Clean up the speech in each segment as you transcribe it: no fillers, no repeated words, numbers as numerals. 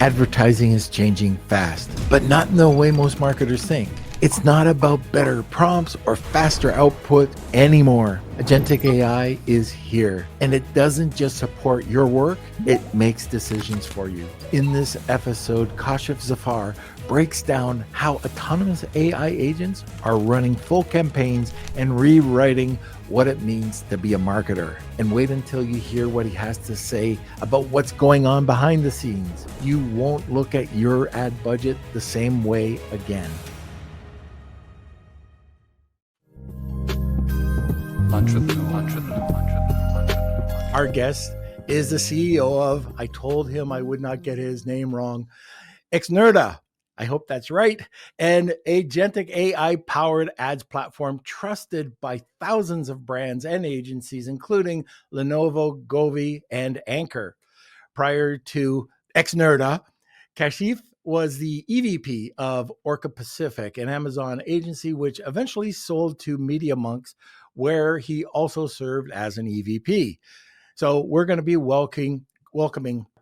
Advertising is changing fast, but not in the way most marketers think. It's not about better prompts or faster output anymore. Agentic AI is here, and it doesn't just support your work, it makes decisions for you. In this episode, Kashif breaks down how autonomous AI agents are running full campaigns and rewriting what it means to be a marketer. And wait until you hear what he has to say about what's going on behind the scenes. You won't look at your ad budget the same way again. Our guest is the CEO of, I told him I would not get his name wrong, Xnerda. I hope that's right. And a agentic AI-powered ads platform trusted by thousands of brands and agencies, including Lenovo, Govee, and Anchor. Prior to Xnerda, Kashif was the EVP of Orca Pacific, an Amazon agency which eventually sold to Media Monks, where he also served as an EVP. So we're going to be welcoming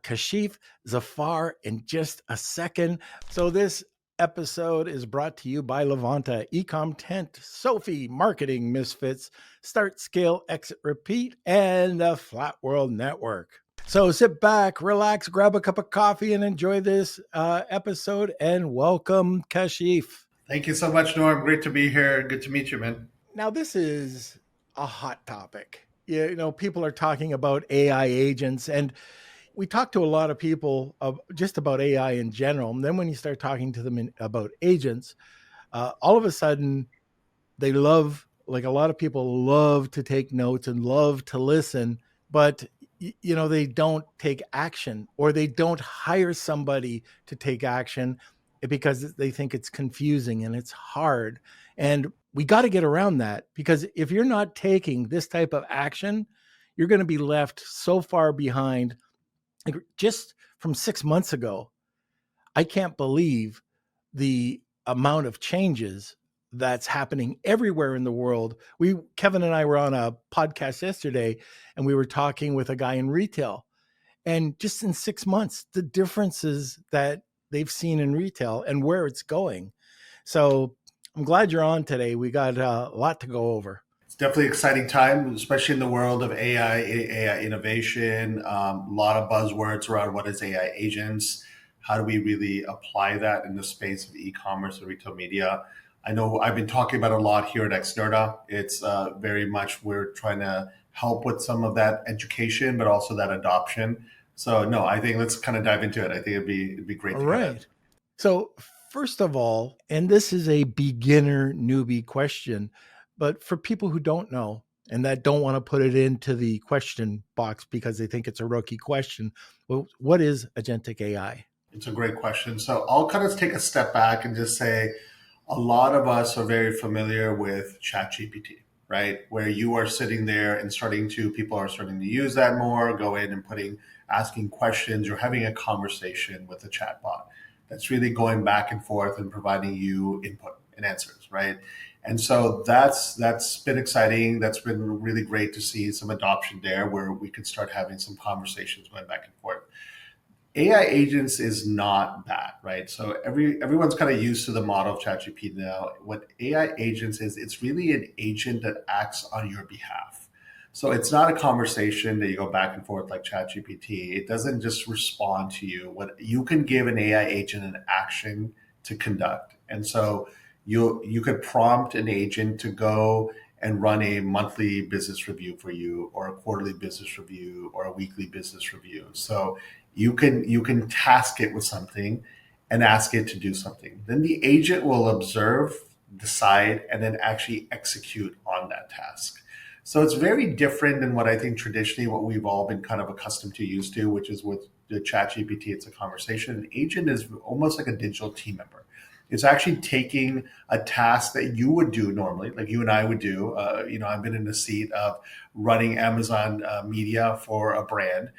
Kashif Zafar in just a second. So this episode is brought to you by Levanta, Ecom Tent, Sophie, Marketing Misfits, Start, Scale, Exit, Repeat, and the Flat World Network. So sit back, relax, grab a cup of coffee, and enjoy this episode. And welcome, Kashif. Thank you so much, Norm. Great to be here. Good to meet you, man. Now, this is a hot topic. You know, people are talking about AI agents, and we talk to a lot of people just about AI in general. And then when you start talking to them about agents, all of a sudden they love, like a lot of people love to take notes and love to listen, but you know, they don't take action, or they don't hire somebody to take action because they think it's confusing and it's hard. And we got to get around that, because if you're not taking this type of action, you're going to be left so far behind. Like, just from 6 months ago, I can't believe the amount of changes that's happening everywhere in the world. Kevin and I were on a podcast yesterday, and we were talking with a guy in retail, and just in 6 months, the differences that they've seen in retail and where it's going. So I'm glad you're on today. We got a lot to go over. It's definitely an exciting time, especially in the world of AI innovation. A lot of buzzwords around what is AI agents. How do we really apply that in the space of e-commerce and retail media? I know I've been talking about a lot here at Xnerda. It's very much we're trying to help with some of that education, but also that adoption. So no, I think let's kind of dive into it. I think it'd be great. All right. So first of all, and this is a beginner newbie question, but for people who don't know and that don't want to put it into the question box because they think it's a rookie question, well, what is agentic AI? It's a great question. So I'll kind of take a step back and just say a lot of us are very familiar with ChatGPT, right? Where you are sitting there and people are starting to use that more, go in and asking questions or having a conversation with a chatbot that's really going back and forth and providing you input and answers, right? And so that's been exciting. That's been really great to see some adoption there where we can start having some conversations going back and forth. AI agents is not that, right? So everyone's kind of used to the model of ChatGPT now. What AI agents is, it's really an agent that acts on your behalf. So it's not a conversation that you go back and forth like ChatGPT. It doesn't just respond to you. What you can give an AI agent an action to conduct. And so you could prompt an agent to go and run a monthly business review for you, or a quarterly business review, or a weekly business review. So you can task it with something and ask it to do something. Then the agent will observe, decide, and then actually execute on that task. So it's very different than what I think traditionally what we've all been kind of accustomed to, used to, which is with the ChatGPT, it's a conversation. An agent is almost like a digital team member. It's actually taking a task that you would do normally, like you and I would do. I've been in the seat of running Amazon media for a brand.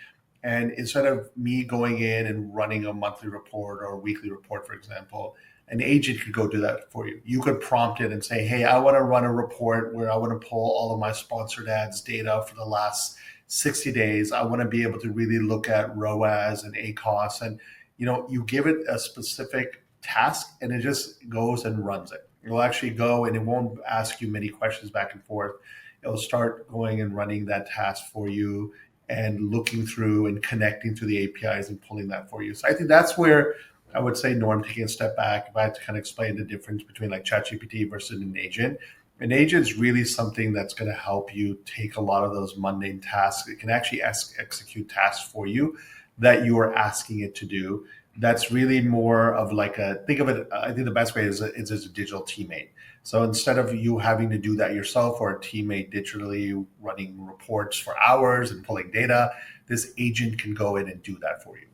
And instead of me going in and running a monthly report or a weekly report, for example, an agent could go do that for you. You could prompt it and say, hey, I want to run a report where I want to pull all of my sponsored ads data for the last 60 days. I want to be able to really look at ROAS and ACOS. And you give it a specific task and it just goes and runs it. It will actually go and it won't ask you many questions back and forth. It'll start going and running that task for you and looking through and connecting to the APIs and pulling that for you. So I think that's where I would say, Norm, taking a step back, if I had to kind of explain the difference between like ChatGPT versus an agent is really something that's going to help you take a lot of those mundane tasks. It can actually execute tasks for you that you are asking it to do. That's really more of like think of it, I think the best way is it's as a digital teammate. So instead of you having to do that yourself or a teammate digitally running reports for hours and pulling data, this agent can go in and do that for you.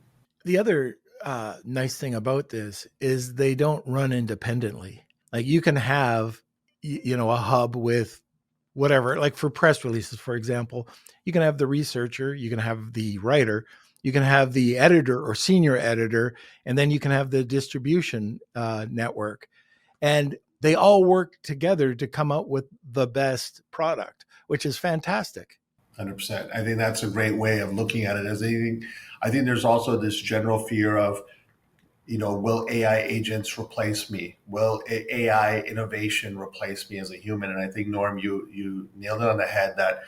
The other nice thing about this is they don't run independently. Like you can have, a hub with whatever, like for press releases, for example, you can have the researcher, you can have the writer, you can have the editor or senior editor, and then you can have the distribution network. And they all work together to come out with the best product, which is fantastic. 100%. I think that's a great way of looking at it. I think there's also this general fear of, will AI agents replace me? Will AI innovation replace me as a human? And I think, Norm, you nailed it on the head that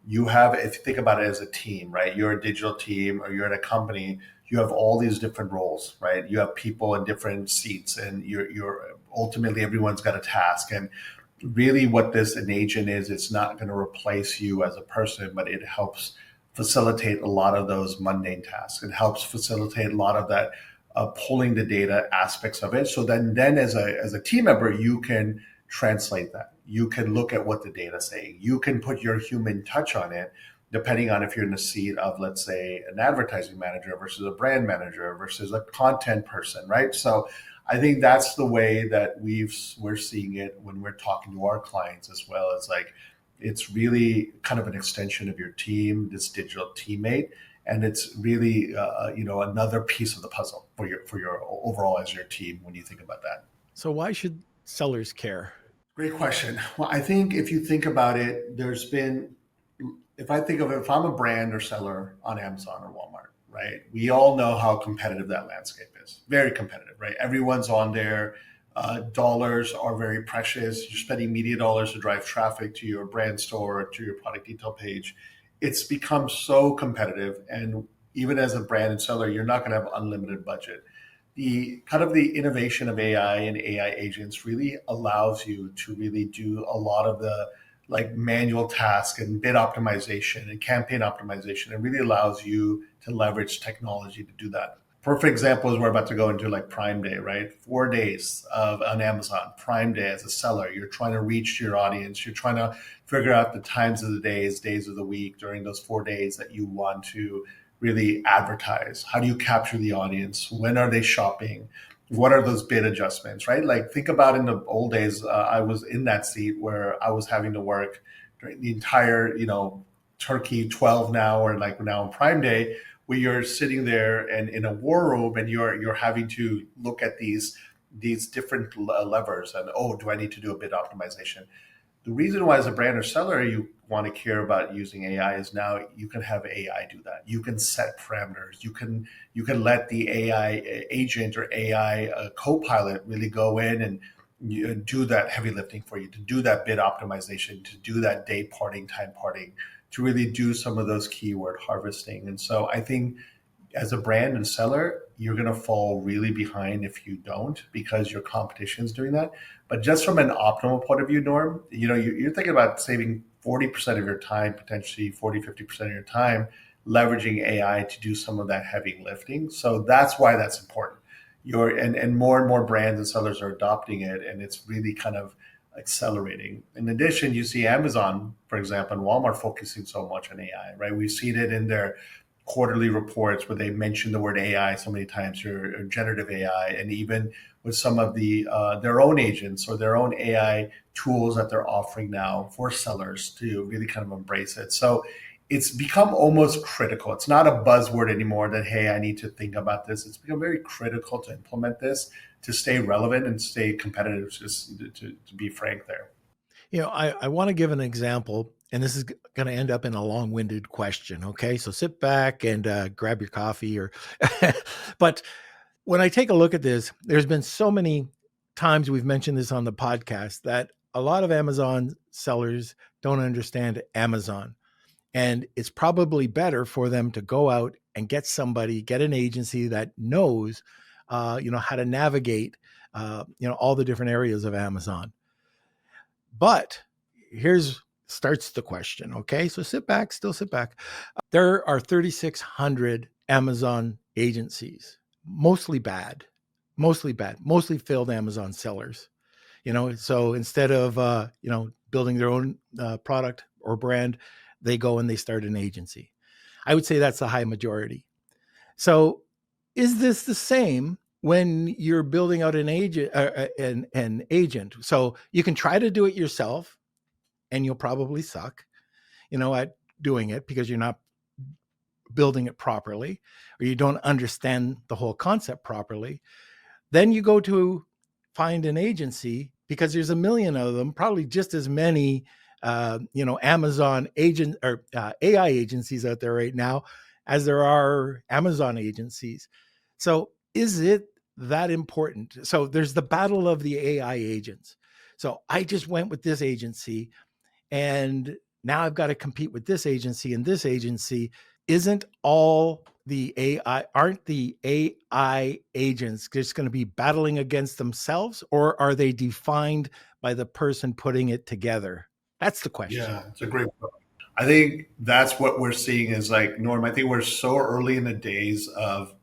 you have, if you think about it as a team, right? You're a digital team or you're in a company, you have all these different roles, right? You have people in different seats and you're ultimately everyone's got a task. And really what this an agent is, it's not going to replace you as a person, but it helps facilitate a lot of those mundane tasks. It helps facilitate a lot of that pulling the data aspects of it. So then as a team member, you can translate that. You can look at what the data is saying. You can put your human touch on it, depending on if you're in the seat of, let's say, an advertising manager versus a brand manager versus a content person, right? So I think that's the way that we're seeing it when we're talking to our clients as well. As like, it's really kind of an extension of your team, this digital teammate, and it's really another piece of the puzzle for your overall as your team when you think about that. So why should sellers care? Great question. Well, I think if you think about it, if I think of it, if I'm a brand or seller on Amazon or Walmart, right? We all know how competitive that landscape is. Very competitive, right? Everyone's on there. Dollars are very precious. You're spending media dollars to drive traffic to your brand store or to your product detail page. It's become so competitive. And even as a brand and seller, you're not going to have unlimited budget. The kind of the innovation of AI and AI agents really allows you to really do a lot of the like manual task and bid optimization and campaign optimization. It really allows you to leverage technology to do that. Perfect example is we're about to go into like Prime Day, right? 4 days on Amazon, Prime Day as a seller. You're trying to reach your audience. You're trying to figure out the times of the days of the week during those 4 days that you want to really advertise. How do you capture the audience? When are they shopping? What are those bid adjustments, right? Like think about in the old days, I was in that seat where I was having to work during the entire, Turkey 12 now, or like now on Prime Day, where you're sitting there and in a war room and you're having to look at these different levers and, oh, do I need to do a bid optimization? The reason why as a brand or seller you want to care about using AI is now you can have AI do that. You can set parameters. You can let the AI agent or AI co-pilot really go in and do that heavy lifting for you, to do that bid optimization, to do that day parting, time parting, to really do some of those keyword harvesting. And so I think as a brand and seller, you're going to fall really behind if you don't, because your competition is doing that. But just from an optimal point of view, Norm, you're thinking about saving 40% of your time, potentially 50% of your time, leveraging AI to do some of that heavy lifting. So that's why that's important. And more brands and sellers are adopting it, and it's really kind of accelerating. In addition, you see Amazon, for example, and Walmart focusing so much on AI, right? We've seen it in their quarterly reports where they mention the word AI so many times, or generative AI, and even with some of their own agents or their own AI tools that they're offering now for sellers to really kind of embrace it. So it's become almost critical. It's not a buzzword anymore that, hey, I need to think about this. It's become very critical to implement this to stay relevant and stay competitive, just to be frank there. I want to give an example, and this is going to end up in a long-winded question. Okay, so sit back and grab your coffee, but When I take a look at this, there's been so many times we've mentioned this on the podcast that a lot of Amazon sellers don't understand Amazon. And it's probably better for them to go out and get somebody, get an agency that knows, how to navigate, all the different areas of Amazon. But here's starts the question. Okay, so still sit back. There are 3,600 Amazon agencies, mostly bad, mostly failed Amazon sellers. So instead of building their own product or brand, they go and they start an agency. I would say that's the high majority. So is this the same when you're building out an agent? So you can try to do it yourself, and you'll probably suck, at doing it because you're not building it properly, or you don't understand the whole concept properly. Then you go to find an agency because there's a million of them, probably just as many, Amazon agent or AI agencies out there right now as there are Amazon agencies. So is it that important? So there's the battle of the AI agents. So I just went with this agency, and now I've got to compete with this agency and this agency. Isn't all the AI, aren't the AI agents just going to be battling against themselves, or are they defined by the person putting it together? That's the question. Yeah, it's a great point. I think that's what we're seeing is like, Norm, I think we're so early in the days of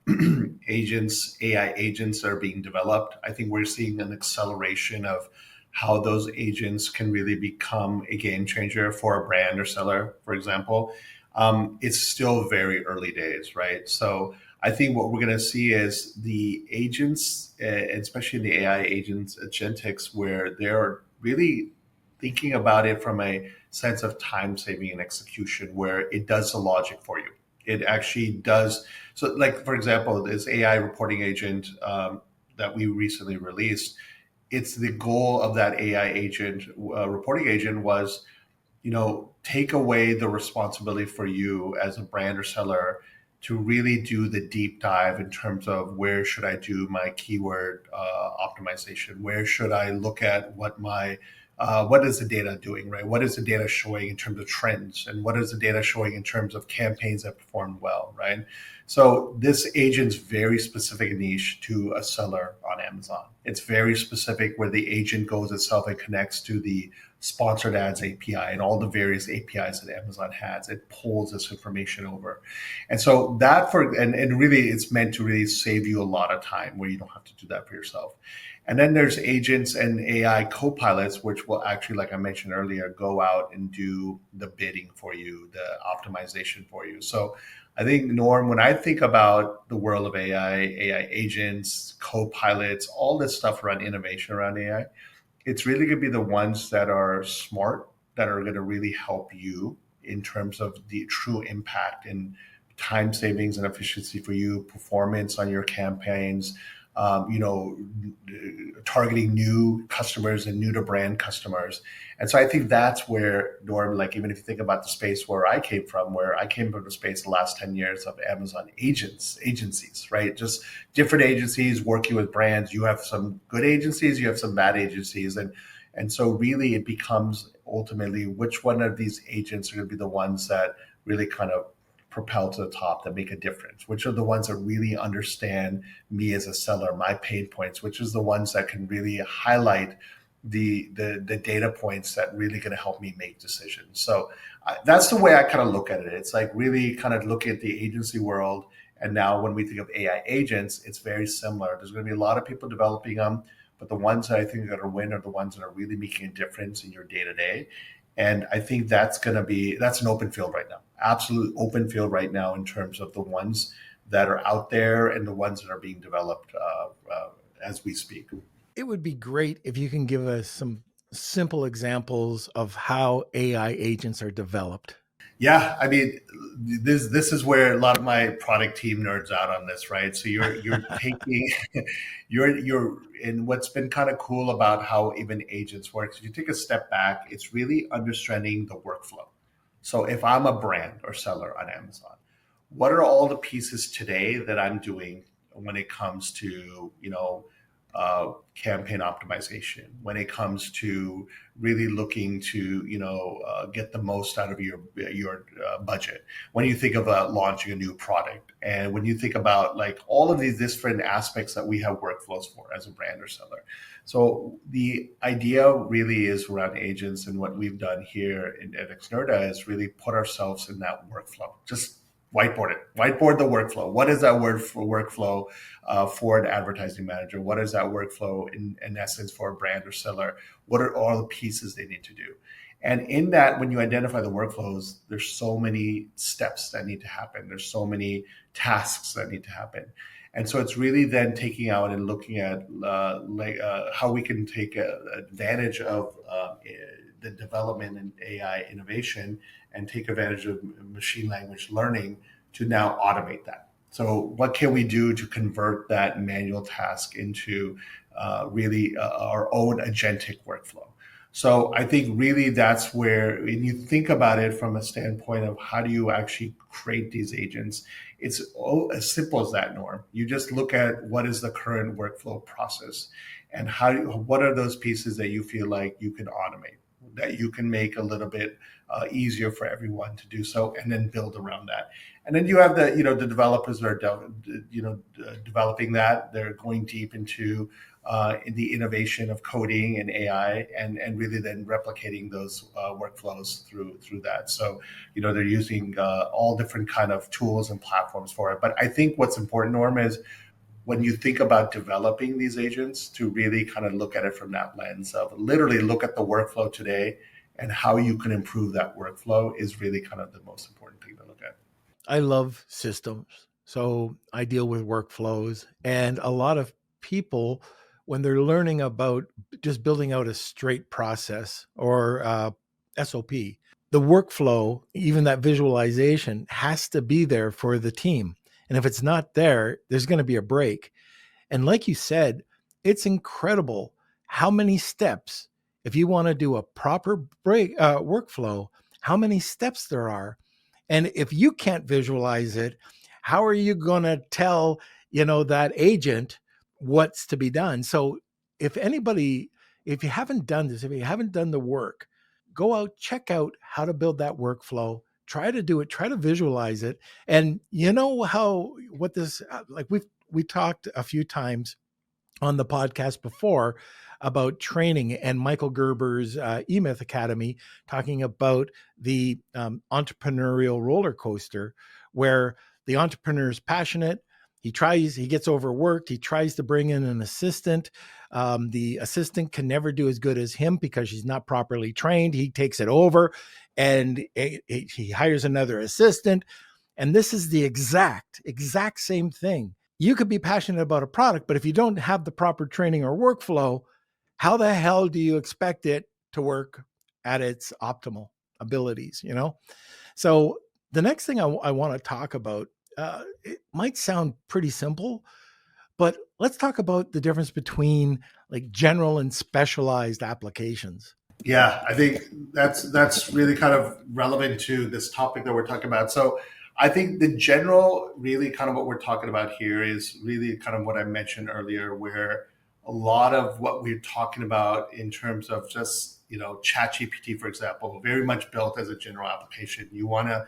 agents, AI agents that are being developed. I think we're seeing an acceleration of how those agents can really become a game changer for a brand or seller, for example. It's still very early days, right? So I think what we're going to see is the agents, especially the AI agents at Gentex, where they're really thinking about it from a sense of time saving and execution, where it does the logic for you. It actually does. So, like, for example, this AI reporting agent that we recently released, it's the goal of that AI agent, reporting agent, was take away the responsibility for you as a brand or seller to really do the deep dive in terms of where should I do my keyword optimization? Where should I look at what is the data doing, right? What is the data showing in terms of trends? And what is the data showing in terms of campaigns that performed well, right? So this agent's very specific niche to a seller on Amazon. It's very specific where the agent goes itself and connects to the sponsored ads API and all the various APIs that Amazon has. It pulls this information over. And so and really it's meant to really save you a lot of time where you don't have to do that for yourself. And then there's agents and AI co-pilots, which will actually, like I mentioned earlier, go out and do the bidding for you, the optimization for you. So I think, Norm, when I think about the world of AI agents, co-pilots, all this stuff around innovation around AI, it's really going to be the ones that are smart, that are going to really help you in terms of the true impact and time savings and efficiency for you, performance on your campaigns, targeting new customers and new to brand customers. And so I think that's where, Norm, like, even if you think about the space where I came from the space the last 10 years of Amazon agencies, right? Just different agencies working with brands. You have some good agencies, you have some bad agencies. And so really it becomes ultimately which one of these agents are going to be the ones that really kind of propel to the top, that make a difference, which are the ones that really understand me as a seller, my pain points, which is the ones that can really highlight the data points that really going to help me make decisions. So that's the way I kind of look at it. It's like really kind of look at the agency world. And now when we think of AI agents, it's very similar. There's going to be a lot of people developing them, but the ones that I think are going to win are the ones that are really making a difference in your day to day. And I think that's an open field right now, absolute open field right now in terms of the ones that are out there and the ones that are being developed as we speak. It would be great if you can give us some simple examples of how AI agents are developed. Yeah, I mean, this is where a lot of my product team nerds out on this, right? So you're taking you're and what's been kind of cool about how even agents work. If you take a step back, it's really understanding the workflow. So if I'm a brand or seller on Amazon, what are all the pieces today that I'm doing when it comes to, campaign optimization, when it comes to really looking to, get the most out of your budget, when you think about launching a new product, and when you think about like all of these different aspects that we have workflows for as a brand or seller. So the idea really is around agents, and what we've done here at Xnerda is really put ourselves in that workflow. Just whiteboard the workflow. What is that word for workflow for an advertising manager? What is that workflow in essence for a brand or seller? What are all the pieces they need to do? And in that, when you identify the workflows, there's so many steps that need to happen. There's so many tasks that need to happen. And so it's really then taking out and looking at how we can take advantage of the development in AI innovation and take advantage of machine language learning to now automate that. So what can we do to convert that manual task into really our own agentic workflow? So I think really that's where, when you think about it from a standpoint of how do you actually create these agents, it's as simple as that, Norm. You just look at what is the current workflow process and what are those pieces that you feel like you can automate, that you can make a little bit easier for everyone to do so, and then build around that. And then you have the developers that are developing that. They're going deep into in the innovation of coding and AI, and really then replicating those workflows through that. So they're using all different kind of tools and platforms for it. But I think what's important, Norm, is when you think about developing these agents, to really kind of look at it from that lens of literally look at the workflow today and how you can improve that workflow is really kind of the most important thing to look at. I love systems. So I deal with workflows, and a lot of people, when they're learning about just building out a straight process or SOP, the workflow, even that visualization, has to be there for the team. And if it's not there, there's going to be a break. And like you said, it's incredible how many steps, if you want to do a proper workflow, how many steps there are. And if you can't visualize it, how are you going to tell, that agent what's to be done? So if you haven't done this, if you haven't done the work, go out, check out how to build that workflow, try to do it, try to visualize it. And what this, like we talked a few times on the podcast before about training, and Michael Gerber's eMyth Academy, talking about the entrepreneurial roller coaster, where the entrepreneur is passionate. He gets overworked. He tries to bring in an assistant. The assistant can never do as good as him because she's not properly trained. He takes it over and he hires another assistant. And this is the exact same thing. You could be passionate about a product, but if you don't have the proper training or workflow, how the hell do you expect it to work at its optimal abilities? So the next thing I want to talk about, it might sound pretty simple, but let's talk about the difference between like general and specialized applications. Yeah, I think that's really kind of relevant to this topic that we're talking about. So I think the general, really kind of what we're talking about here is really kind of what I mentioned earlier, where a lot of what we're talking about in terms of just, ChatGPT, for example, very much built as a general application. You want to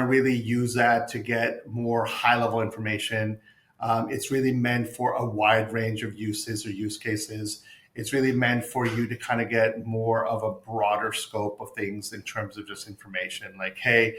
really use that to get more high level information. It's really meant for a wide range of uses or use cases. It's really meant for you to kind of get more of a broader scope of things in terms of just information. Like, hey,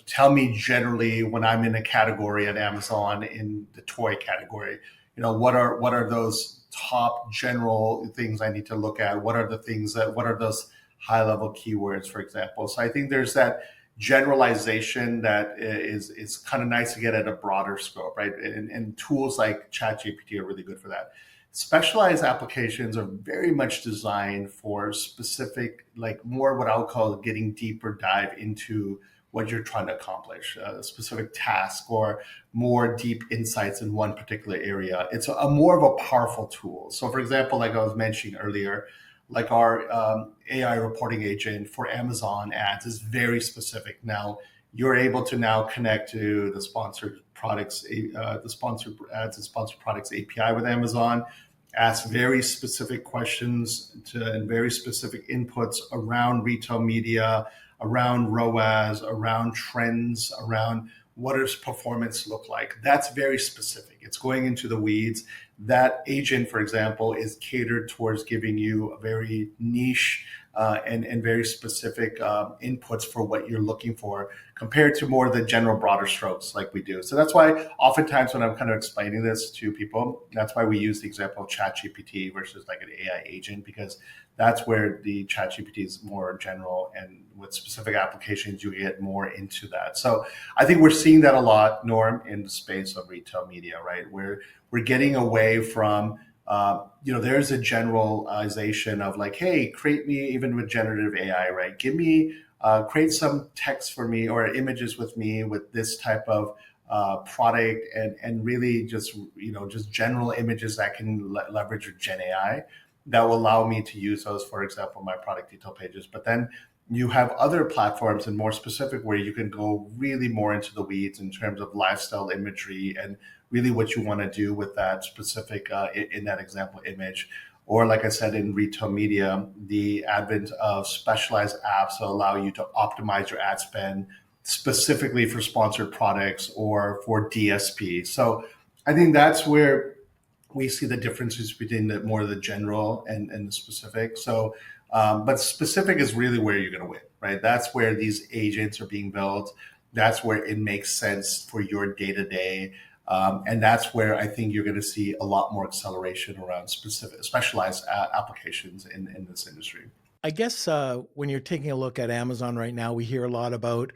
tell me generally when I'm in a category at Amazon in the toy category, what are those top general things I need to look at? What are those high level keywords, for example? So I think there's that generalization that is kind of nice to get at a broader scope, right? And tools like ChatGPT are really good for that. Specialized applications are very much designed for specific, like more what I would call getting deeper dive into what you're trying to accomplish, a specific task or more deep insights in one particular area. It's a more of a powerful tool. So for example, like I was mentioning earlier, like our AI reporting agent for Amazon ads is very specific. Now you're able to now connect to the sponsored products, the sponsored ads and sponsored products API with Amazon, ask very specific questions and very specific inputs around retail media, around ROAS, around trends, around what does performance look like. That's very specific. It's going into the weeds. That agent, for example, is catered towards giving you a very niche and very specific inputs for what you're looking for, compared to more the general broader strokes like we do. So that's why oftentimes when I'm kind of explaining this to people, that's why we use the example of ChatGPT versus like an AI agent, because that's where the ChatGPT is more general, and with specific applications, you get more into that. So I think we're seeing that a lot, Norm, in the space of retail media, right? Where we're getting away from, there's a generalization of like, hey, create me, even with generative AI, right? Give me, create some text for me or images with me with this type of product, and really just, just general images that can leverage your Gen AI that will allow me to use those, for example, my product detail pages. But then you have other platforms and more specific where you can go really more into the weeds in terms of lifestyle imagery and really what you want to do with that specific, in that example, image. Or like I said, in retail media, the advent of specialized apps that allow you to optimize your ad spend specifically for sponsored products or for DSP. So I think that's where we see the differences between the more the general and the specific. So, but specific is really where you're going to win, right? That's where these agents are being built. That's where it makes sense for your day to day. And that's where I think you're going to see a lot more acceleration around specific, specialized applications in this industry. I guess when you're taking a look at Amazon right now, we hear a lot about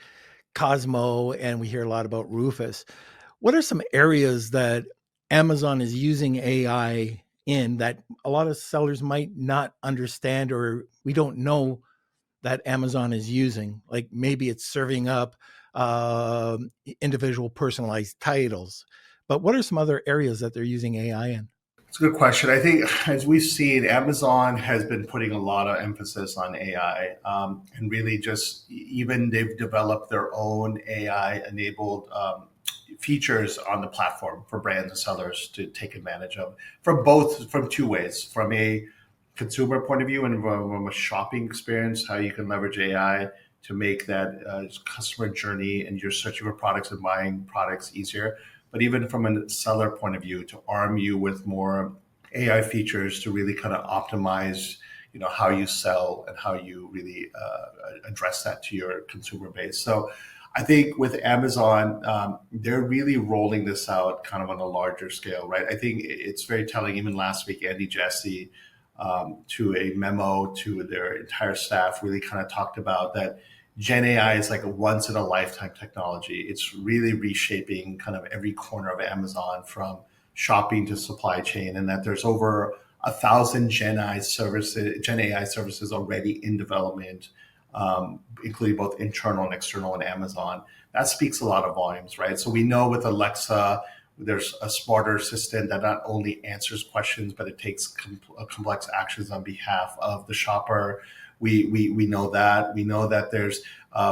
Cosmo and we hear a lot about Rufus. What are some areas that Amazon is using AI in that a lot of sellers might not understand, or we don't know that Amazon is using? Like maybe it's serving up individual personalized titles, but what are some other areas that they're using AI in? It's a good question. I think, as we've seen, Amazon has been putting a lot of emphasis on AI, and really just even they've developed their own AI enabled features on the platform for brands and sellers to take advantage of, from two ways: from a consumer point of view and from a shopping experience, how you can leverage AI to make that customer journey and you're searching for products and buying products easier. But even from a seller point of view, to arm you with more AI features to really kind of optimize, how you sell and how you really address that to your consumer base. So I think with Amazon, they're really rolling this out kind of on a larger scale, right? I think it's very telling. Even last week, Andy Jassy, to a memo to their entire staff, really kind of talked about that Gen AI is like a once in a lifetime technology. It's really reshaping kind of every corner of Amazon, from shopping to supply chain, and that there's over 1,000 Gen AI services already in development, including both internal and external in Amazon. That speaks a lot of volumes, right? So we know with Alexa, there's a smarter assistant that not only answers questions, but it takes complex actions on behalf of the shopper. We know that. We know that there's,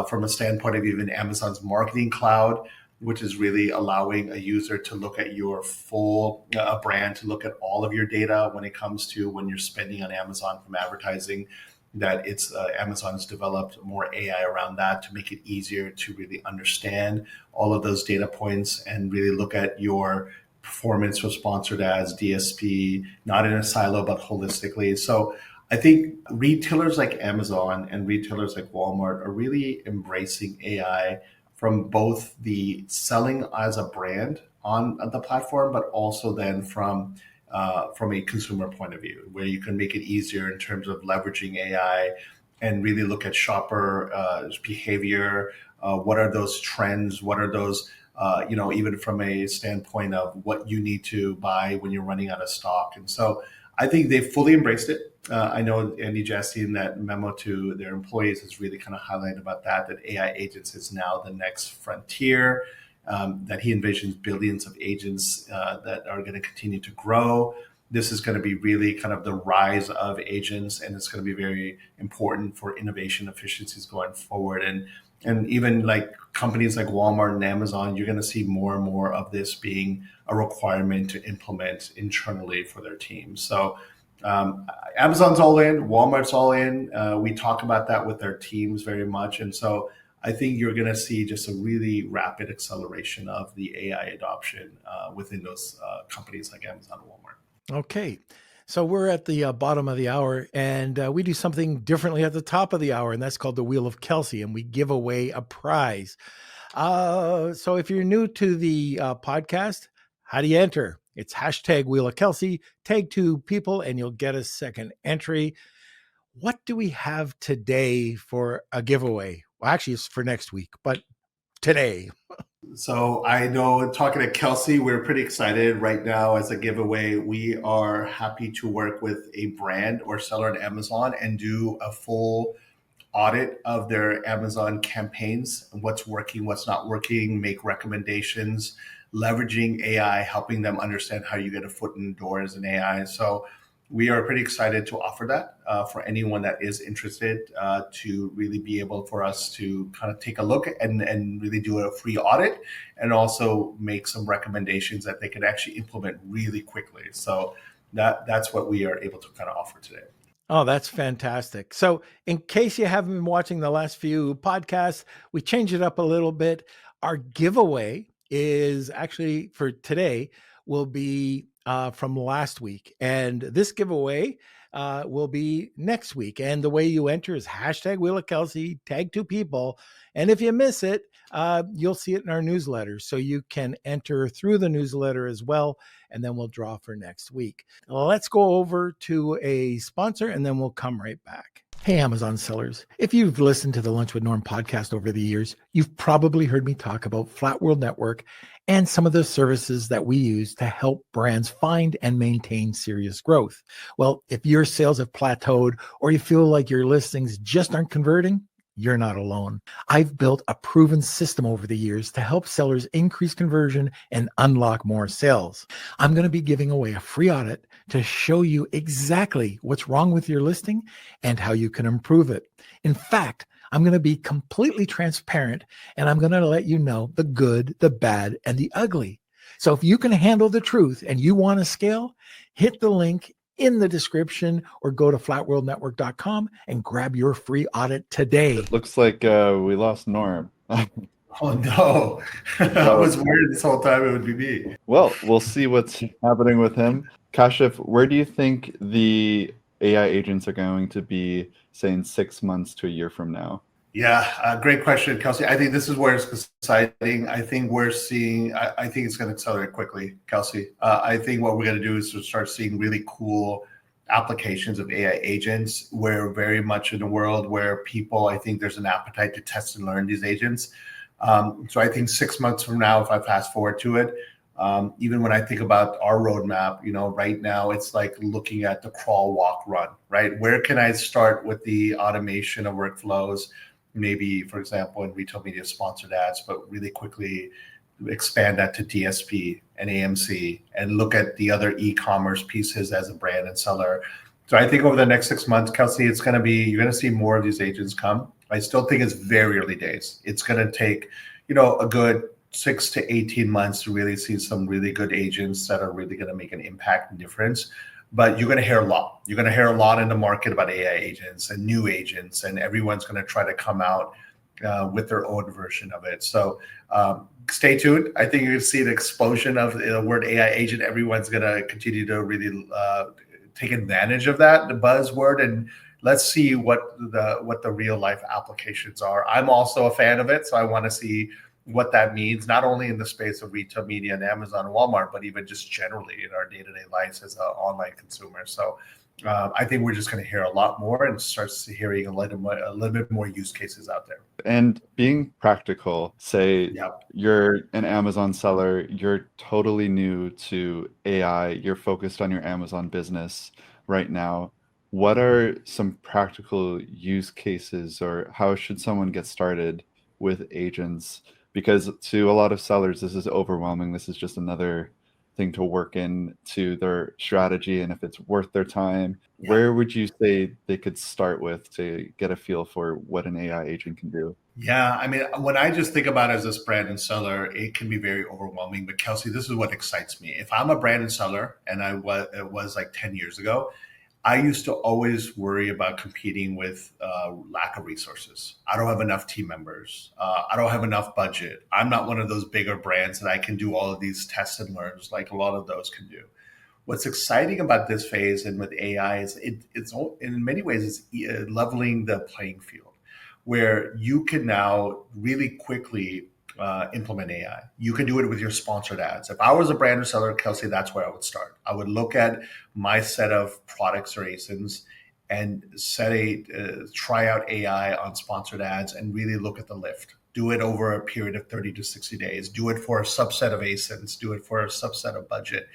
from a standpoint of even Amazon's marketing cloud, which is really allowing a user to look at your full brand, to look at all of your data when it comes to when you're spending on Amazon from advertising, that it's Amazon has developed more AI around that to make it easier to really understand all of those data points and really look at your performance for sponsored ads, DSP, not in a silo, but holistically. So I think retailers like Amazon and retailers like Walmart are really embracing AI from both the selling as a brand on the platform, but also then from a consumer point of view, where you can make it easier in terms of leveraging AI and really look at shopper behavior. What are those trends? What are those, even from a standpoint of what you need to buy when you're running out of stock? And so I think they've fully embraced it. I know Andy Jassy in that memo to their employees has really kind of highlighted about that AI agents is now the next frontier, that he envisions billions of agents that are going to continue to grow. This is going to be really kind of the rise of agents, and it's going to be very important for innovation efficiencies going forward. And And even like companies like Walmart and Amazon, you're going to see more and more of this being a requirement to implement internally for their teams. So Amazon's all in, Walmart's all in. We talk about that with their teams very much. And so I think you're going to see just a really rapid acceleration of the AI adoption within those companies like Amazon and Walmart. Okay. So we're at the bottom of the hour, and we do something differently at the top of the hour, and that's called the Wheel of Kelsey, and we give away a prize. So if you're new to the podcast, how do you enter? It's hashtag Wheel of Kelsey, tag 2 people, and you'll get a second entry. What do we have today for a giveaway? Well, actually, it's for next week, but today. So I know talking to Kelsey, we're pretty excited right now as a giveaway. We are happy to work with a brand or seller at Amazon and do a full audit of their Amazon campaigns, what's working, what's not working, make recommendations, leveraging AI, helping them understand how you get a foot in the door as an AI. So we are pretty excited to offer that for anyone that is interested to really be able for us to kind of take a look and really do a free audit and also make some recommendations that they can actually implement really quickly. So that's what we are able to kind of offer today. Oh, that's fantastic. So, in case you haven't been watching the last few podcasts, we changed it up a little bit. Our giveaway is actually for today, will be from last week. And this giveaway will be next week. And the way you enter is hashtag Wheel of Kelsey, tag 2 people. And if you miss it, you'll see it in our newsletter. So you can enter through the newsletter as well. And then we'll draw for next week. Let's go over to a sponsor and then we'll come right back. Hey, Amazon sellers. If you've listened to the Lunch with Norm podcast over the years, you've probably heard me talk about Flywheel Network and some of the services that we use to help brands find and maintain serious growth. Well, if your sales have plateaued or you feel like your listings just aren't converting, you're not alone. I've built a proven system over the years to help sellers increase conversion and unlock more sales. I'm going to be giving away a free audit to show you exactly what's wrong with your listing and how you can improve it. In fact, I'm going to be completely transparent and I'm going to let you know the good, the bad, and the ugly. So if you can handle the truth and you want to scale, hit the link in the description or go to flatworldnetwork.com and grab your free audit today. It looks like we lost Norm. Oh no, I was worried this whole time it would be me. Well, we'll see what's happening with him. Kashif, where do you think the AI agents are going to be, say, in 6 months to a year from now? Yeah, great question, Kelsey. I think this is where it's exciting. I think we're seeing, I think it's going to accelerate quickly, Kelsey. I think what we're going to do is to start seeing really cool applications of AI agents. We're very much in a world where people, I think there's an appetite to test and learn these agents. So I think 6 months from now, if I fast forward to it, even when I think about our roadmap, right now it's like looking at the crawl, walk, run, right? Where can I start with the automation of workflows? Maybe, for example, in retail media sponsored ads, but really quickly expand that to DSP and AMC and look at the other e-commerce pieces as a brand and seller. So I think over the next 6 months, Kelsey, you're going to see more of these agents come. I still think it's very early days. It's going to take, a good 6 to 18 months to really see some really good agents that are really going to make an impact and difference. But you're going to hear a lot. You're going to hear a lot in the market about AI agents and new agents, and everyone's going to try to come out with their own version of it. So stay tuned. I think you're going to see the explosion of the word AI agent. Everyone's going to continue to really take advantage of that, the buzzword, and let's see what the real life applications are. I'm also a fan of it, so I want to see what that means, not only in the space of retail media and Amazon and Walmart, but even just generally in our day-to-day lives as an online consumer. So I think we're just going to hear a lot more and start hearing a little bit more use cases out there. And being practical, say you're an Amazon seller, you're totally new to AI, you're focused on your Amazon business right now. What are some practical use cases, or how should someone get started with agents? Because to a lot of sellers, this is overwhelming. This is just another thing to work into their strategy and if it's worth their time, where would you say they could start with to get a feel for what an AI agent can do? Yeah, I mean, when I just think about it as a brand and seller, it can be very overwhelming. But Kelsey, this is what excites me. If I'm a brand and seller, and it was like 10 years ago, I used to always worry about competing with lack of resources. I don't have enough team members. I don't have enough budget. I'm not one of those bigger brands that I can do all of these tests and learns like a lot of those can do. What's exciting about this phase and with AI is it's in many ways it's leveling the playing field, where you can now really quickly implement AI. You can do it with your sponsored ads. If I was a brand or seller, Kelsey, that's where I would start. I would look at my set of products or ASINs and try out AI on sponsored ads and really look at the lift. Do it over a period of 30 to 60 days. Do it for a subset of ASINs. Do it for a subset of budget.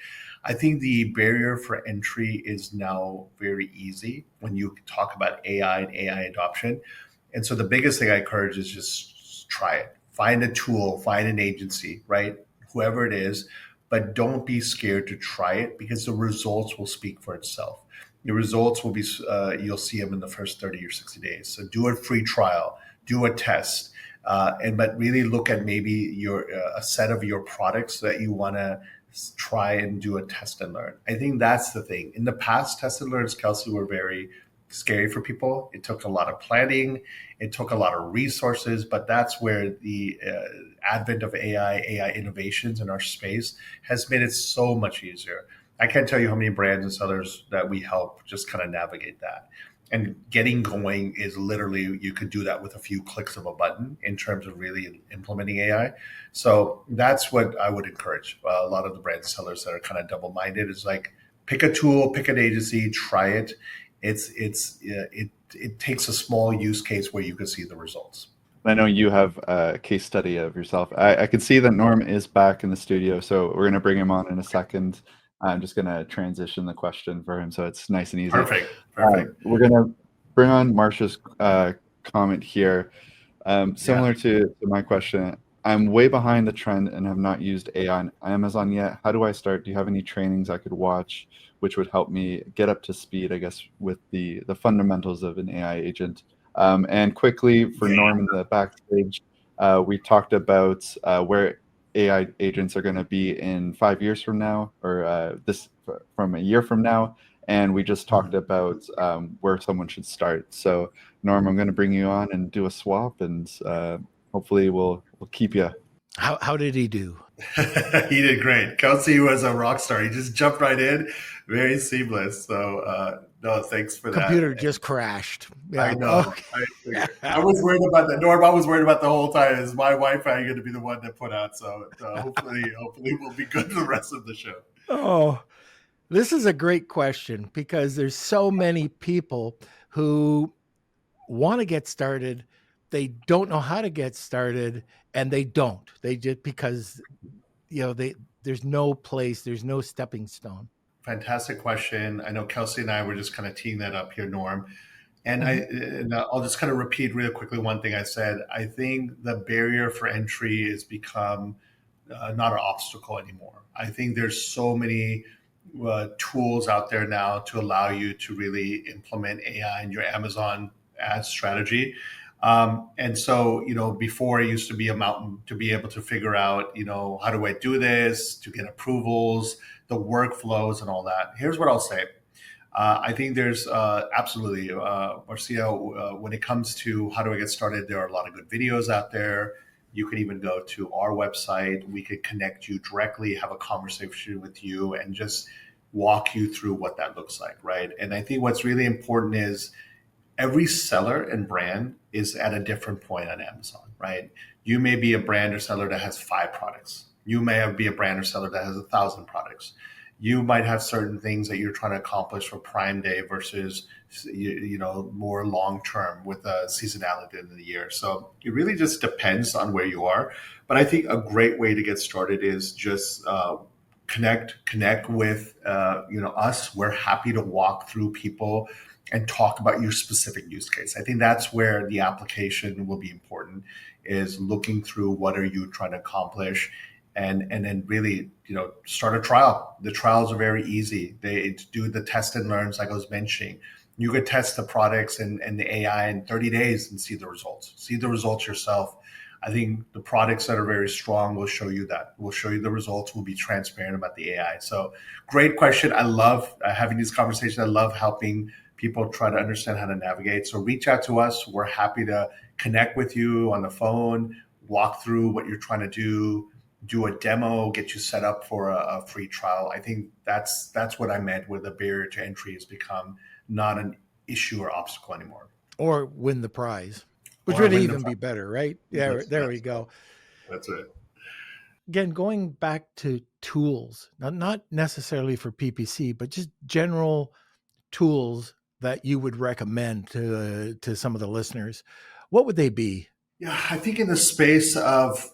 I think the barrier for entry is now very easy when you talk about AI and AI adoption. And so the biggest thing I encourage is just try it. Find a tool, find an agency, right? Whoever it is, but don't be scared to try it because the results will speak for itself. The results will be, you'll see them in the first 30 or 60 days. So do a free trial, do a test, but really look at maybe a set of your products that you want to try and do a test and learn. I think that's the thing. In the past, test and learns, Kelsey, were very scary for people. It took a lot of planning. It took a lot of resources, but that's where the advent of AI innovations in our space has made it so much easier. I can't tell you how many brands and sellers that we help just kind of navigate that. And getting going is literally, you could do that with a few clicks of a button in terms of really implementing AI. So that's what I would encourage a lot of the brand sellers that are kind of double-minded is like, pick a tool, pick an agency, try it. It takes a small use case where you can see the results. I know you have a case study of yourself. I can see that Norm is back in the studio, so we're going to bring him on in a second. I'm just going to transition the question for him so it's nice and easy. Perfect. We're going to bring on Marsha's comment here. Similar to my question, I'm way behind the trend and have not used AI on Amazon yet. How do I start? Do you have any trainings I could watch which would help me get up to speed, I guess, with the fundamentals of an AI agent? And quickly for Norm in the backstage, we talked about where AI agents are going to be in 5 years from now, or from a year from now. And we just talked about where someone should start. So Norm, I'm going to bring you on and do a swap, and hopefully we'll keep you. How did he do? He did great. Kelsey was a rock star. He just jumped right in, very seamless. So no, thanks for that. Computer just crashed. Yeah. I know. Okay. I was worried about that. Norm, I was worried about the whole time. Is my Wi-Fi going to be the one that put out? So hopefully we'll be good for the rest of the show. Oh, this is a great question because there's so many people who want to get started. They don't know how to get started, and they don't. They just because there's no place, there's no stepping stone. Fantastic question. I know Kelsey and I were just kind of teeing that up here, Norm. And I'll just kind of repeat real quickly one thing I said. I think the barrier for entry has become not an obstacle anymore. I think there's so many tools out there now to allow you to really implement AI in your Amazon ad strategy. And so, before it used to be a mountain to be able to figure out, how do I do this, to get approvals, the workflows and all that. Here's what I'll say. I think there's absolutely, Marcia, when it comes to how do I get started, there are a lot of good videos out there. You can even go to our website. We could connect you directly, have a conversation with you, and just walk you through what that looks like, right? And I think what's really important is every seller and brand is at a different point on Amazon, right? You may be a brand or seller that has 5 products. You may be a brand or seller that has 1,000 products. You might have certain things that you're trying to accomplish for Prime Day versus, more long-term with a seasonality in the year. So it really just depends on where you are. But I think a great way to get started is just connect with, us. We're happy to walk through people and talk about your specific use case. I think that's where the application will be important, is looking through what are you trying to accomplish. and then really, start a trial. The trials are very easy. They do the test and learns, like I was mentioning. You could test the products and the AI in 30 days and see the results. See the results yourself. I think the products that are very strong will show you that. Will show you the results. Will be transparent about the AI. So great question. I love having these conversations. I love helping people try to understand how to navigate. So reach out to us. We're happy to connect with you on the phone, walk through what you're trying to do a demo, get you set up for a free trial. I think that's what I meant with the barrier to entry has become not an issue or obstacle anymore. Or win the prize, which would even be better, right? Yeah, there we go. That's it. Again, going back to tools, not necessarily for PPC, but just general tools that you would recommend to some of the listeners, what would they be? Yeah, I think in the space of,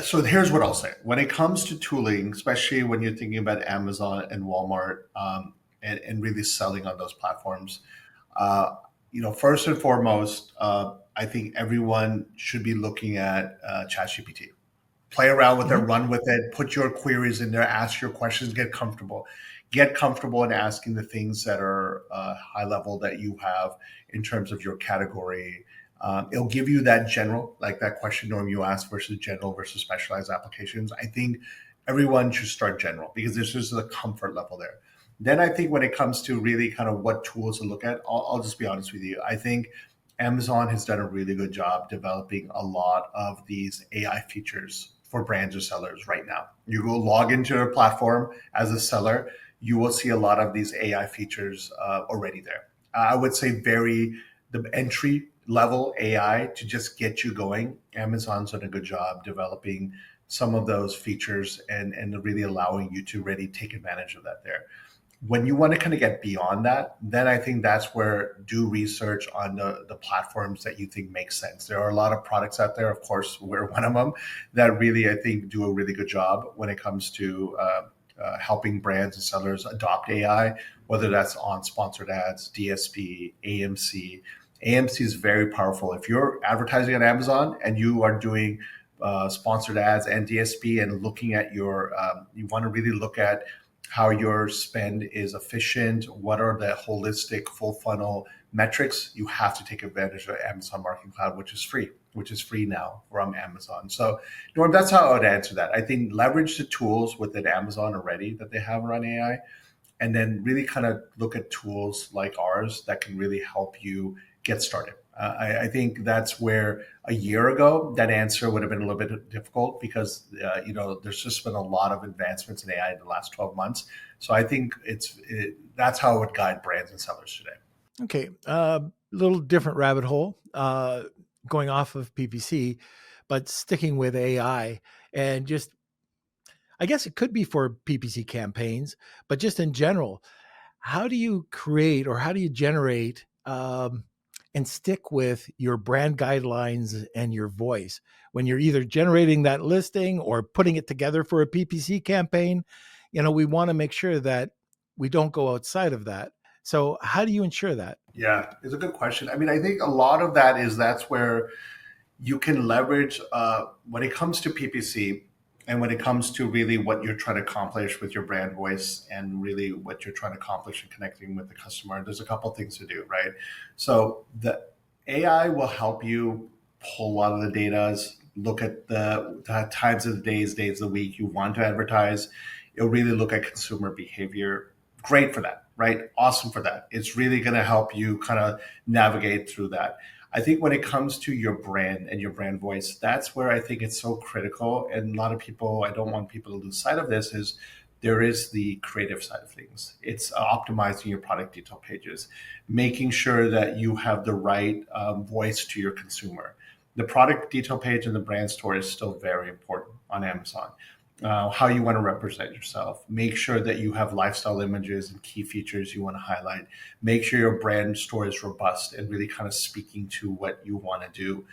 so here's what I'll say. When it comes to tooling, especially when you're thinking about Amazon and Walmart, and really selling on those platforms, first and foremost, I think everyone should be looking at ChatGPT. Play around with it, run with it, put your queries in there, ask your questions, get comfortable. Get comfortable in asking the things that are high level that you have in terms of your category. It'll give you that general, like that question norm you asked versus general versus specialized applications. I think everyone should start general because there's just a comfort level there. Then I think when it comes to really kind of what tools to look at, I'll just be honest with you. I think Amazon has done a really good job developing a lot of these AI features for brands or sellers right now. You go log into their platform as a seller, you will see a lot of these AI features already there. I would say the entry level AI to just get you going. Amazon's done a good job developing some of those features and really allowing you to really take advantage of that there. When you want to kind of get beyond that, then I think that's where do research on the platforms that you think make sense. There are a lot of products out there, of course, we're one of them, that really, I think, do a really good job when it comes to helping brands and sellers adopt AI, whether that's on sponsored ads, DSP, AMC. AMC is very powerful. If you're advertising on Amazon and you are doing sponsored ads and DSP and looking at you want to really look at how your spend is efficient, what are the holistic full funnel metrics, you have to take advantage of Amazon Marketing Cloud, which is free now from Amazon. So, Norm, that's how I would answer that. I think leverage the tools within Amazon already that they have around AI, and then really kind of look at tools like ours that can really help you get started. I think that's where a year ago, that answer would have been a little bit difficult because, there's just been a lot of advancements in AI in the last 12 months. So I think that's how I would guide brands and sellers today. Okay. Little different rabbit hole, going off of PPC, but sticking with AI and just, I guess it could be for PPC campaigns, but just in general, how do you create or how do you generate and stick with your brand guidelines and your voice when you're either generating that listing or putting it together for a PPC campaign? We want to make sure that we don't go outside of that. So how do you ensure that? Yeah, it's a good question. I mean, I think a lot of that's where you can leverage when it comes to PPC and when it comes to really what you're trying to accomplish with your brand voice and really what you're trying to accomplish in connecting with the customer. There's a couple things to do, right? So the AI will help you pull a lot of the data, look at the times of the days of the week you want to advertise. It'll really look at consumer behavior. Great for that, right? Awesome for that. It's really going to help you kind of navigate through that. I think when it comes to your brand and your brand voice, that's where I think it's so critical. And a lot of people, I don't want people to lose sight of this, is there is the creative side of things. It's optimizing your product detail pages, making sure that you have the right voice to your consumer. The product detail page and the brand store is still very important on Amazon. How you want to represent yourself. Make sure that you have lifestyle images and key features you want to highlight. Make sure your brand store is robust and really kind of speaking to what you want to do.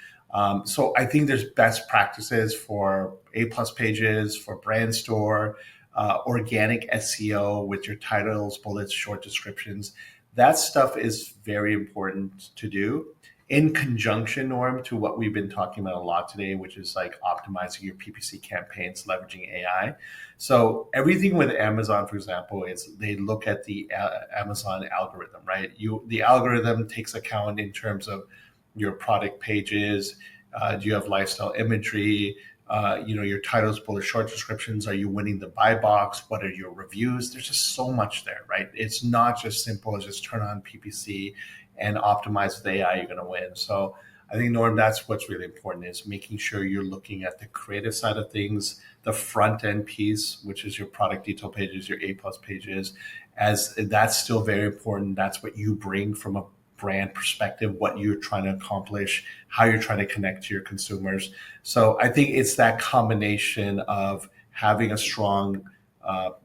So I think there's best practices for A+ pages, for brand store, organic SEO with your titles, bullets, short descriptions. That stuff is very important to do. in conjunction, Norm, to what we've been talking about a lot today, which is like optimizing your PPC campaigns, leveraging AI. So everything with Amazon, for example, is they look at the Amazon algorithm, right? The algorithm takes account in terms of your product pages. Do you have lifestyle imagery? Your titles, bullet, short descriptions. Are you winning the buy box? What are your reviews? There's just so much there, right? It's not just simple as just turn on PPC and optimize with AI, you're going to win. So I think, Norm, that's what's really important, is making sure you're looking at the creative side of things, the front end piece, which is your product detail pages, your A+ pages, as that's still very important. That's what you bring from a brand perspective, what you're trying to accomplish, how you're trying to connect to your consumers. So I think it's that combination of having a strong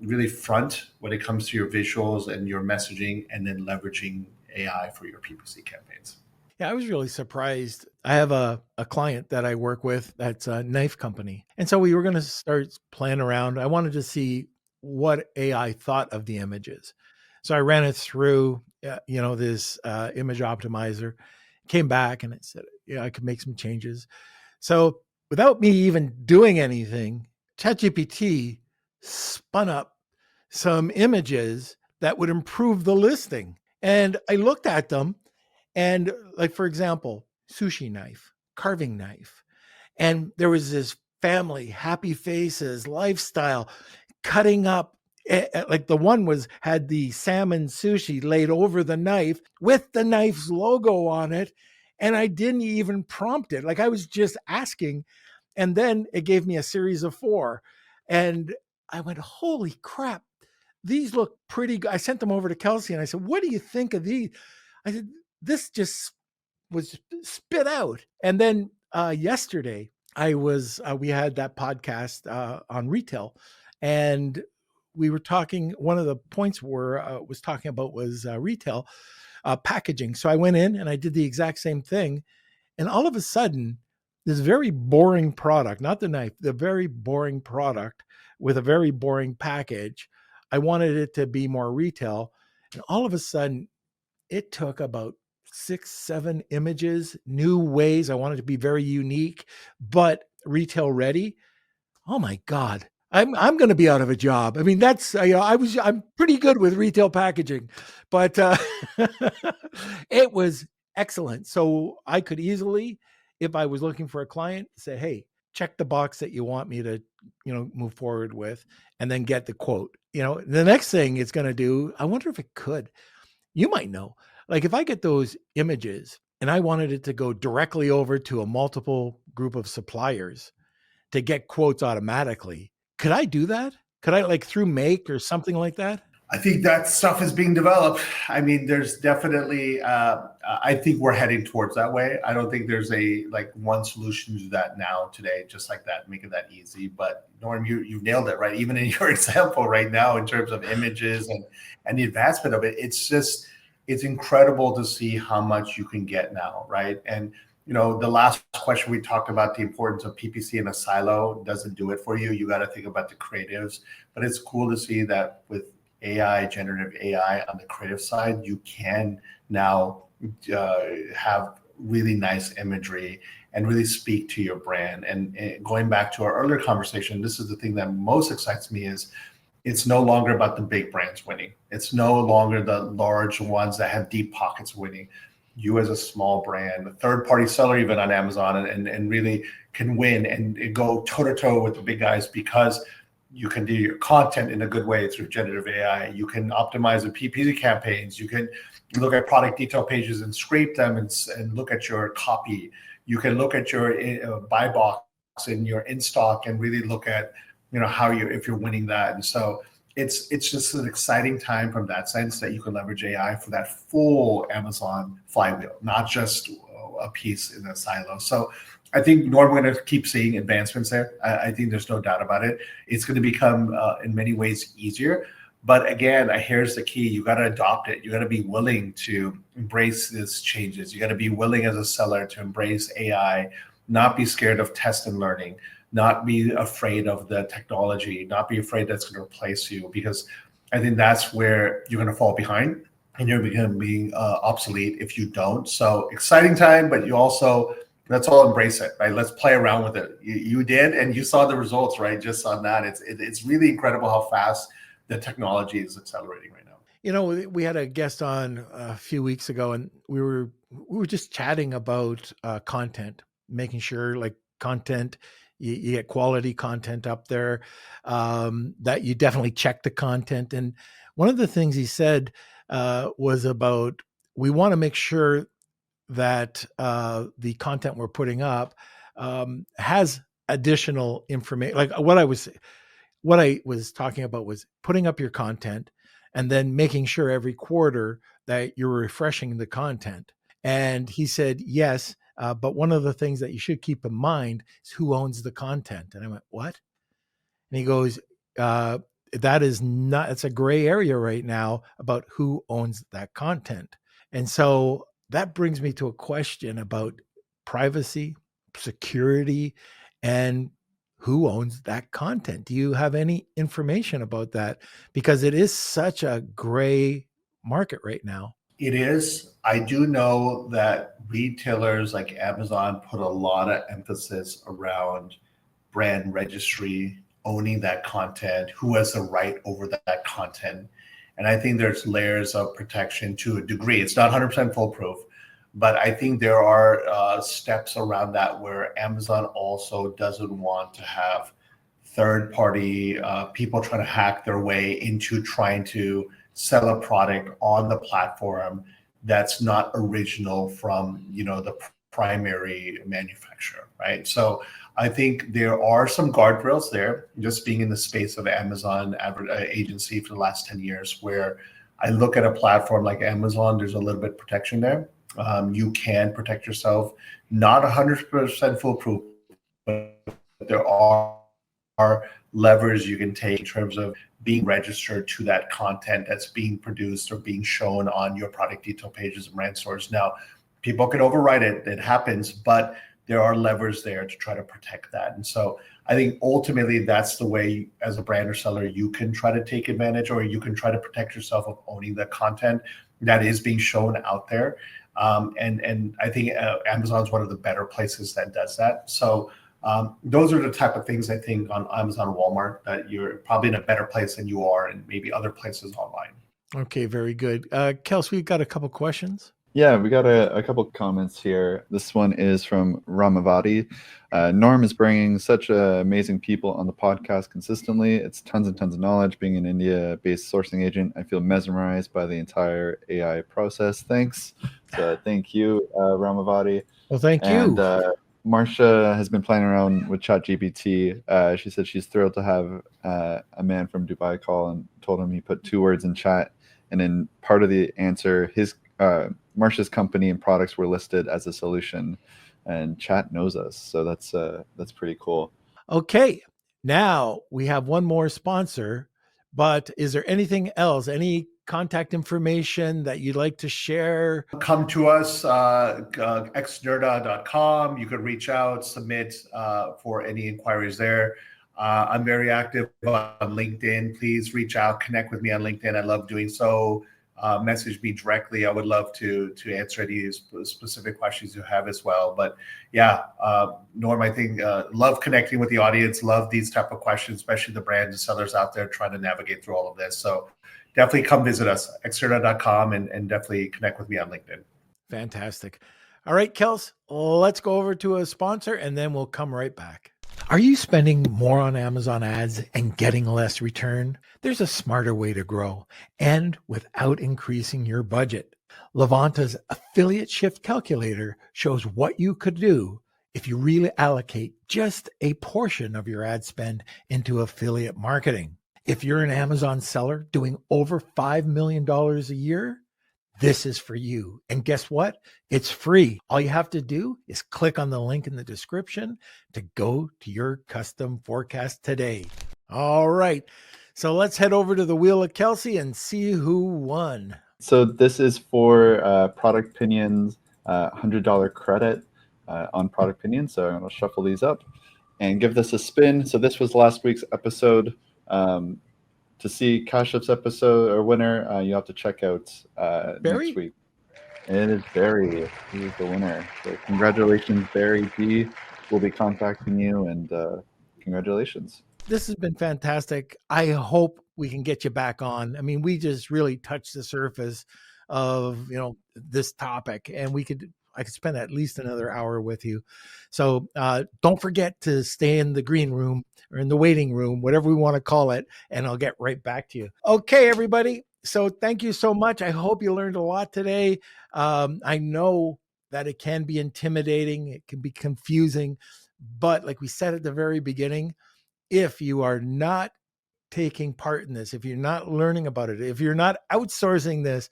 really front when it comes to your visuals and your messaging, and then leveraging AI for your PPC campaigns. Yeah, I was really surprised. I have a client that I work with that's a knife company. And so we were going to start playing around. I wanted to see what AI thought of the images. So I ran it through, this image optimizer, came back and it said, yeah, I could make some changes. So without me even doing anything, ChatGPT spun up some images that would improve the listing. And I looked at them and, like, for example, sushi knife, carving knife. And there was this family, happy faces, lifestyle, cutting up. Like the one had the salmon sushi laid over the knife with the knife's logo on it. And I didn't even prompt it. Like, I was just asking. And then it gave me a series of 4. And I went, holy crap, these look pretty good. I sent them over to Kelsey and I said, what do you think of these? I said, this just was spit out. And then yesterday we had that podcast on retail, and we were talking, one of the points was talking about was retail packaging. So I went in and I did the exact same thing. And all of a sudden, this very boring product, not the knife, the very boring product with a very boring package, I wanted it to be more retail. And all of a sudden, it took about 6, 7 images, new ways. I wanted to be very unique, but retail ready. Oh my God. I'm going to be out of a job. I mean, that's, I'm pretty good with retail packaging, but it was excellent. So I could easily, if I was looking for a client, say, hey, check the box that you want me to, move forward with, and then get the quote. The next thing it's going to do, I wonder if it could, you might know, like if I get those images and I wanted it to go directly over to a multiple group of suppliers to get quotes automatically, could I do that? Could I, like, through Make or something like that? I think that stuff is being developed. I mean, there's definitely, I think we're heading towards that way. I don't think there's one solution to that now today, just like that, make it that easy. But Norm, you've nailed it, right? Even in your example right now, in terms of images and the advancement of it, it's incredible to see how much you can get now, right? And the last question we talked about, the importance of PPC in a silo doesn't do it for you. You got to think about the creatives. But it's cool to see that with AI, generative AI on the creative side, you can now have really nice imagery and really speak to your brand. And going back to our earlier conversation, this is the thing that most excites me, is it's no longer about the big brands winning. It's no longer the large ones that have deep pockets winning. You as a small brand, a third-party seller even on Amazon, and really can win and go toe-to-toe with the big guys, because you can do your content in a good way through generative AI. You can optimize the PPC campaigns. You can look at product detail pages and scrape them and look at your copy. You can look at your buy box and your in stock and really look at how if you're winning that. And so it's just an exciting time from that sense, that you can leverage AI for that full Amazon flywheel, not just a piece in a silo. So I think, Norm, we're going to keep seeing advancements there. I think there's no doubt about it. It's going to become, in many ways, easier. But again, here's the key. You got to adopt it. You got to be willing to embrace these changes. You got to be willing as a seller to embrace AI, not be scared of test and learning, not be afraid of the technology, not be afraid that's going to replace you, because I think that's where you're going to fall behind. and you're becoming obsolete if you don't. So exciting time, but you also, let's all embrace it, right? Let's play around with it. You did, and you saw the results, right? Just on that, it's really incredible how fast the technology is accelerating right now. You know, we had a guest on a few weeks ago, and we were just chatting about content, making sure like content, you get quality content up there, that you definitely check the content. And one of the things he said was about, we want to make sure that the content we're putting up has additional information. Like what I was talking about was putting up your content and then making sure every quarter that you're refreshing the content. And he said, yes, but one of the things that you should keep in mind is who owns the content. And I went, what? And he goes, that is not, it's a gray area right now about who owns that content. And so that brings me to a question about privacy, security, and who owns that content. Do you have any information about that? Because it is such a gray market right now. It is. I do know that retailers like Amazon put a lot of emphasis around brand registry, owning that content, who has the right over that content. And I think there's layers of protection to a degree. It's not 100% foolproof, but I think there are steps around that where Amazon also doesn't want to have third-party people trying to hack their way into trying to sell a product on the platform that's not original from the primary manufacturer, right? So I think there are some guardrails there, just being in the space of Amazon agency for the last 10 years, where I look at a platform like Amazon, there's a little bit of protection there. You can protect yourself, not 100% foolproof, but there are levers you can take in terms of being registered to that content that's being produced or being shown on your product detail pages and brand stores. Now, people can override it, it happens, but there are levers there to try to protect that. And so I think ultimately that's the way, as a brand or seller, you can try to take advantage, or you can try to protect yourself of owning the content that is being shown out there. And I think Amazon's one of the better places that does that. So those are the type of things I think on Amazon and Walmart that you're probably in a better place than you are in maybe other places online. Okay, very good. Kels, we've got a couple questions. Yeah, we got a couple comments here. This one is from Ramavati. Norm is bringing such amazing people on the podcast consistently. It's tons and tons of knowledge. Being an India-based sourcing agent, I feel mesmerized by the entire AI process. Thanks. So thank you, Ramavati. Well, thank you. And Marcia has been playing around with ChatGPT. She said she's thrilled to have a man from Dubai call and told him he put 2 words in chat. And in part of the answer, Marcia's company and products were listed as a solution, and chat knows us. So that's pretty cool. Okay. Now we have one more sponsor, but is there anything else, any contact information that you'd like to share? Come to us, xnerda.com. You could reach out, submit for any inquiries there. I'm very active on LinkedIn. Please reach out, connect with me on LinkedIn. I love doing so. Message me directly. I would love to answer any specific questions you have as well. But yeah, Norm, I think love connecting with the audience. Love these type of questions, especially the brands and sellers out there trying to navigate through all of this. So definitely come visit us, xnerda.com, and definitely connect with me on LinkedIn. Fantastic. All right, Kels, let's go over to a sponsor and then we'll come right back. Are you spending more on Amazon ads and getting less return? There's a smarter way to grow and without increasing your budget. Levanta's Affiliate Shift Calculator shows what you could do if you really allocate just a portion of your ad spend into affiliate marketing. If you're an Amazon seller doing over $5 million a year, this is for you. And guess what? It's free. All you have to do is click on the link in the description to go to your custom forecast today. All right. So let's head over to the Wheel of Kelsey and see who won. So this is for Product Opinions, $100 credit on Product Opinions. So I'm going to shuffle these up and give this a spin. So this was last week's episode. to see Kashif's episode or winner, you have to check out Barry? next week. It is Barry. He is the winner. So congratulations, Barry G. We'll be contacting you, and congratulations. This has been fantastic. I hope we can get you back on. I mean, we just really touched the surface of, this topic, and I could spend at least another hour with you. So don't forget to stay in the green room or in the waiting room, whatever we want to call it, and I'll get right back to you. Okay, everybody. So thank you so much. I hope you learned a lot today. I know that it can be intimidating. It can be confusing. But like we said at the very beginning, if you are not taking part in this, if you're not learning about it, if you're not outsourcing this,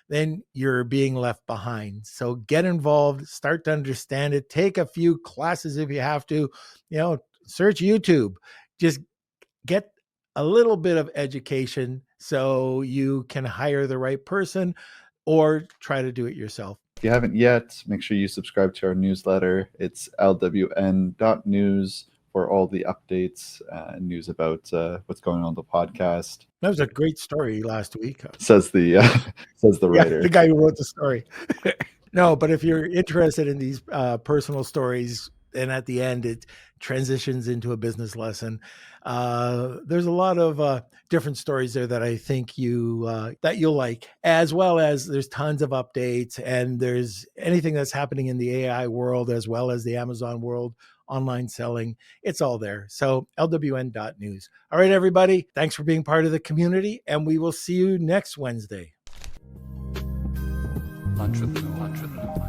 then you're being left behind. So get involved, start to understand it, take a few classes if you have to, search YouTube, just get a little bit of education so you can hire the right person or try to do it yourself. If you haven't yet, make sure you subscribe to our newsletter. It's lwn.news for all the updates and news about what's going on the podcast. That was a great story last week. Says the writer. The guy who wrote the story. No, but if you're interested in these personal stories, and at the end it transitions into a business lesson, there's a lot of different stories there that I think you'll like, as well as there's tons of updates, and there's anything that's happening in the AI world as well as the Amazon world, online selling, it's all there. So lwn.news. All right, everybody, thanks for being part of the community, and we will see you next Wednesday. Entrepreneur.